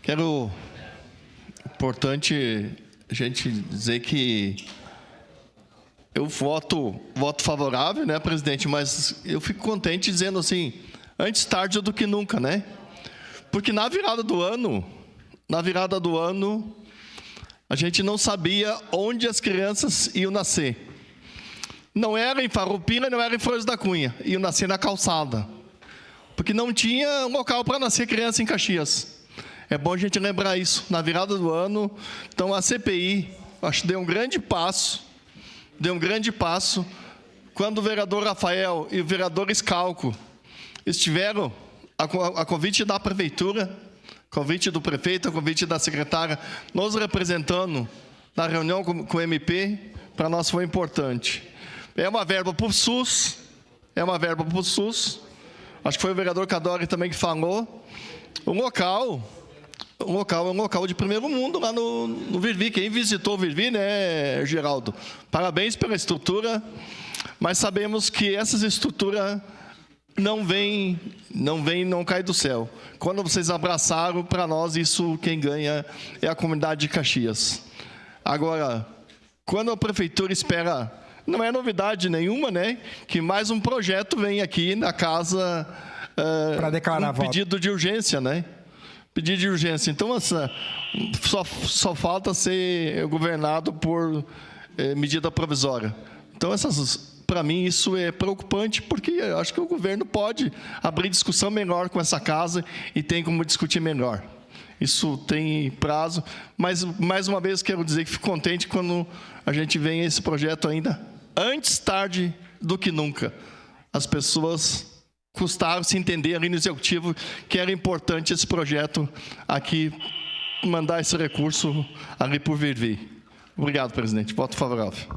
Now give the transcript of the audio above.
Quero, importante a gente dizer que eu voto favorável, né, presidente, mas eu fico contente dizendo assim, antes tarde do que nunca, né? Porque na virada do ano, a gente não sabia onde as crianças iam nascer. Não era em Farroupilha, não era em Flores da Cunha, iam nascer na calçada. Porque não tinha um local para nascer criança em Caxias. É bom a gente lembrar isso. Na virada do ano, então a CPI, acho que deu um grande passo, quando o vereador Rafael e o vereador Scalco estiveram, a convite da prefeitura, convite do prefeito, a convite da secretária, nos representando na reunião com o MP, para nós foi importante. É uma verba para o SUS, acho que foi o vereador Cadore também que falou. O local é um local de primeiro mundo lá no Virvi. Quem visitou o Virvi, né, Geraldo? Parabéns pela estrutura, mas sabemos que essas estruturas não cai do céu. Quando vocês abraçaram, para nós, isso quem ganha é a comunidade de Caxias. Agora, quando a prefeitura espera, não é novidade nenhuma, né, que mais um projeto vem aqui na casa para declarar um pedido de urgência, né? Pedido de urgência. Então, só falta ser governado por medida provisória. Então, para mim, isso é preocupante, porque eu acho que o governo pode abrir discussão melhor com essa casa e tem como discutir melhor. Isso tem prazo, mas, mais uma vez, quero dizer que fico contente quando a gente vê esse projeto ainda antes tarde do que nunca. As pessoas custaram se entender ali no executivo que era importante esse projeto aqui, mandar esse recurso ali por Virvi. Obrigado, presidente. Voto favorável.